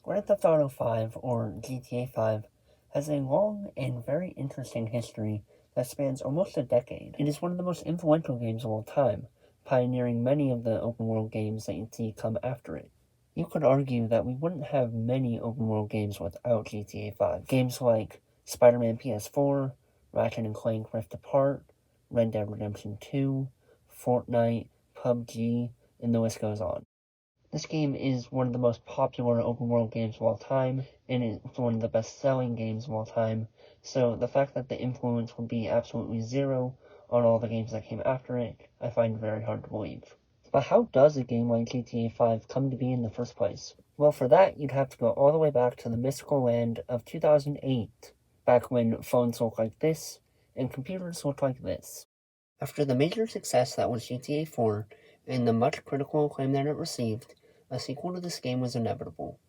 Grand Theft Auto 5, or GTA 5, has a long and very interesting history that spans almost a decade. It is one of the most influential games of all time, pioneering many of the open-world games that you'd see come after it. You could argue that we wouldn't have many open-world games without GTA 5. Games like Spider-Man PS4, Ratchet & Clank Rift Apart, Red Dead Redemption 2, Fortnite, PUBG, and the list goes on. This game is one of the most popular open-world games of all time, and it's one of the best-selling games of all time, so the fact that the influence would be absolutely zero on all the games that came after it, I find very hard to believe. But how does a game like GTA 5 come to be in the first place? Well, for that, you'd have to go all the way back to the mystical land of 2008, back when phones looked like this, and computers looked like this. After the major success that was GTA 4, and the much critical acclaim that it received, a sequel to this game was inevitable.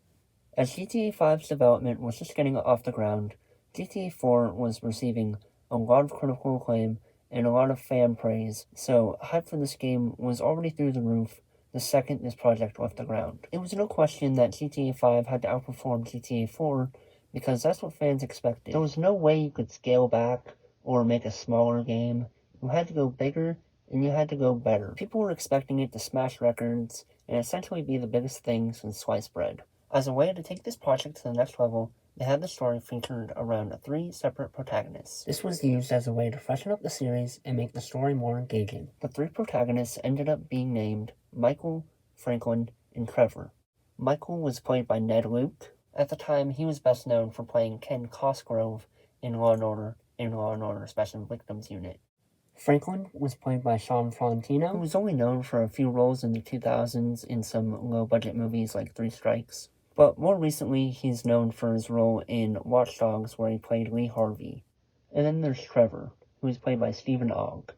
As GTA 5's development was just getting off the ground, GTA 4 was receiving a lot of critical acclaim and a lot of fan praise, so hype for this game was already through the roof the second this project left the ground. It was no question that GTA 5 had to outperform GTA 4 because that's what fans expected. There was no way you could scale back or make a smaller game. You had to go bigger and you had to go better. People were expecting it to smash records and essentially be the biggest thing since sliced bread. As a way to take this project to the next level, they had the story featured around 3 separate protagonists. This was used as a way to freshen up the series and make the story more engaging. The 3 protagonists ended up being named Michael, Franklin, and Trevor. Michael was played by Ned Luke. At the time, he was best known for playing Ken Cosgrove in Law & Order and Law & Order Special Victims Unit. Franklin was played by Sean Florentino, who was only known for a few roles in the 2000s in some low-budget movies like Three Strikes. But more recently, he's known for his role in Watch Dogs, where he played Lee Harvey. And then there's Trevor, who is played by Stephen Ogg.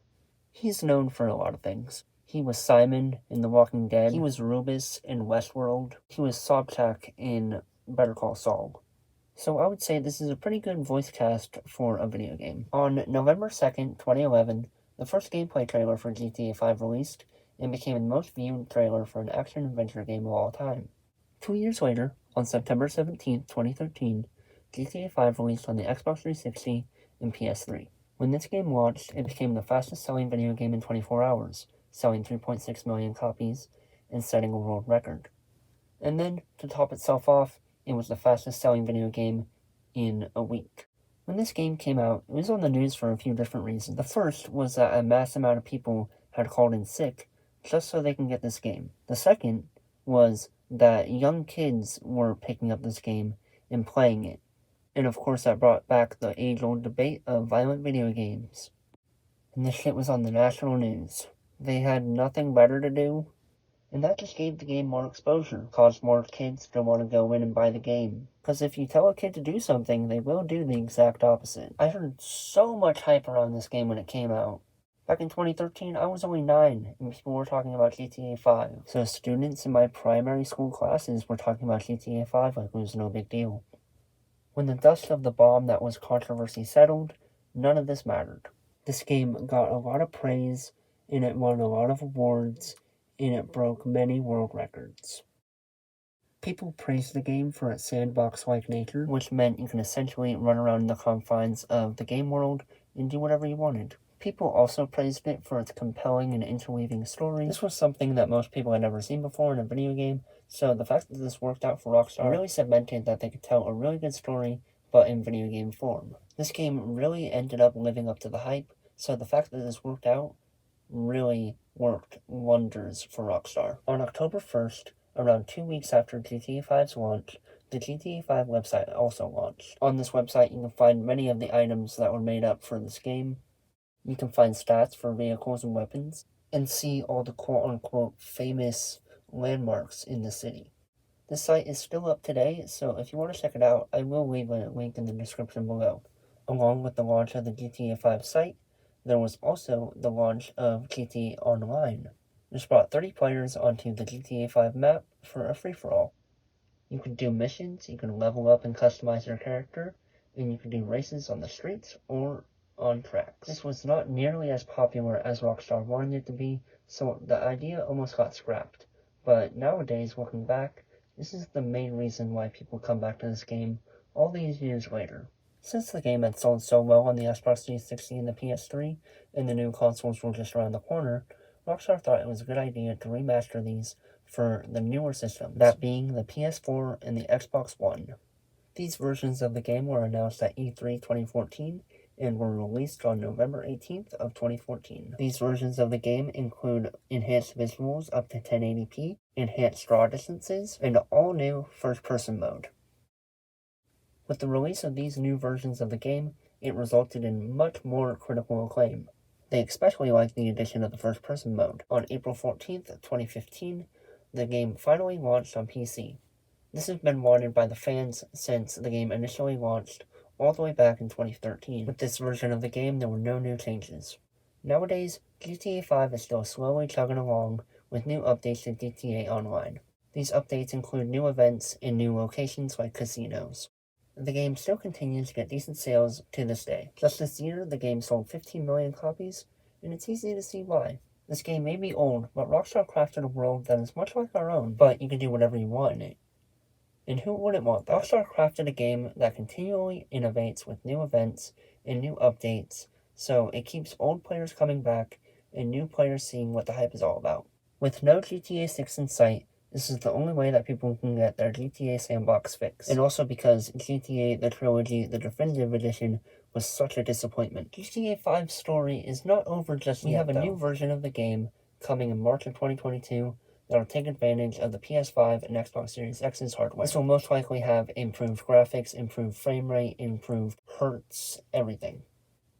He's known for a lot of things. He was Simon in The Walking Dead. He was Rubus in Westworld. He was Sobchak in Better Call Saul. So I would say this is a pretty good voice cast for a video game. On November 2nd, 2011, the first gameplay trailer for GTA 5 released, and became the most viewed trailer for an action-adventure game of all time. 2 years later, on September 17th, 2013, GTA 5 released on the Xbox 360 and PS3. When this game launched, it became the fastest-selling video game in 24 hours, selling 3.6 million copies, and setting a world record. And then, to top itself off, it was the fastest-selling video game in a week. When this game came out, it was on the news for a few different reasons. The first was that a mass amount of people had called in sick just so they can get this game. The second was that young kids were picking up this game and playing it. And of course that brought back the age-old debate of violent video games. And this shit was on the national news. They had nothing better to do, and that just gave the game more exposure, caused more kids to want to go in and buy the game. Because if you tell a kid to do something, they will do the exact opposite. I heard so much hype around this game when it came out. Back in 2013, I was only 9, and people were talking about GTA 5. So students in my primary school classes were talking about GTA 5 like it was no big deal. When the dust of the bomb that was controversy settled, none of this mattered. This game got a lot of praise, and it won a lot of awards, and it broke many world records. People praised the game for its sandbox-like nature, which meant you can essentially run around the confines of the game world and do whatever you wanted. People also praised it for its compelling and interweaving story. This was something that most people had never seen before in a video game, so the fact that this worked out for Rockstar really cemented that they could tell a really good story, but in video game form. This game really ended up living up to the hype, so the fact that this worked out really worked wonders for Rockstar. On October 1st, around 2 weeks after GTA 5's launch, the GTA 5 website also launched. On this website, you can find many of the items that were made up for this game. You can find stats for vehicles and weapons, and see all the quote-unquote famous landmarks in the city. This site is still up today, so if you want to check it out, I will leave a link in the description below. Along with the launch of the GTA 5 site, there was also the launch of GTA Online. This brought 30 players onto the GTA 5 map for a free-for-all. You can do missions, you can level up and customize your character, and you can do races on the streets or on tracks. This was not nearly as popular as Rockstar wanted it to be, so the idea almost got scrapped. But nowadays, looking back, This is the main reason why people come back to this game all these years later. Since the game had sold so well on the Xbox 360 and the PS3, and the new consoles were just around the corner, Rockstar thought it was a good idea to remaster these for the newer systems, that being the PS4 and the Xbox One. These versions of the game were announced at E3 2014 and were released on November 18th of 2014. These versions of the game include enhanced visuals up to 1080p, enhanced draw distances, and an all-new first-person mode. With the release of these new versions of the game, it resulted in much more critical acclaim. They especially liked the addition of the first-person mode. On April 14th, 2015, the game finally launched on PC. This has been wanted by the fans since the game initially launched all the way back in 2013. With this version of the game, there were no new changes. Nowadays, GTA 5 is still slowly chugging along with new updates to GTA Online. These updates include new events and new locations like casinos. The game still continues to get decent sales to this day. Just this year, the game sold 15 million copies, and it's easy to see why. This game may be old, but Rockstar crafted a world that is much like our own, but you can do whatever you want in it. And who wouldn't want that? Rockstar crafted a game that continually innovates with new events and new updates, so it keeps old players coming back and new players seeing what the hype is all about. With no GTA 6 in sight, this is the only way that people can get their GTA sandbox fix. And also because GTA The Trilogy, the Definitive Edition, was such a disappointment. GTA 5's story is not over just yet, We have a new version of the game coming in March of 2022 that will take advantage of the PS5 and Xbox Series X's hardware. This will most likely have improved graphics, improved frame rate, improved hertz, everything.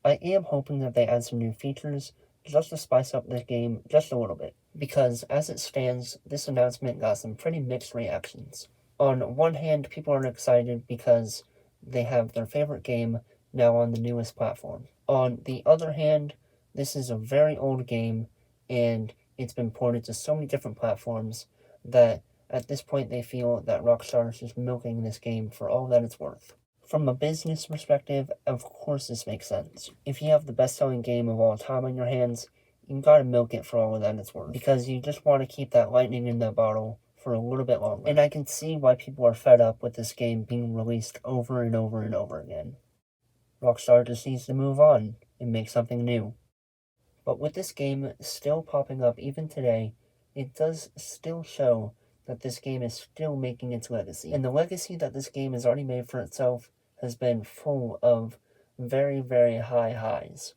I am hoping that they add some new features just to spice up this game just a little bit, because as it stands, this announcement got some pretty mixed reactions. On one hand, people are excited because they have their favorite game now on the newest platform. On the other hand, this is a very old game, and it's been ported to so many different platforms that at this point they feel that Rockstar is just milking this game for all that it's worth. From a business perspective, of course this makes sense. If you have the best-selling game of all time on your hands, you gotta milk it for all that it's worth, because you just want to keep that lightning in the bottle for a little bit longer. And I can see why people are fed up with this game being released over and over and over again. Rockstar just needs to move on and make something new. But with this game still popping up even today, it does still show that this game is still making its legacy. And the legacy that this game has already made for itself has been full of very, very high highs.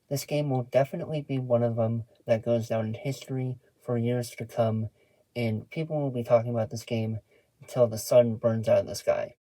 This game will definitely be one of them that goes down in history for years to come, and people will be talking about this game until the sun burns out of the sky.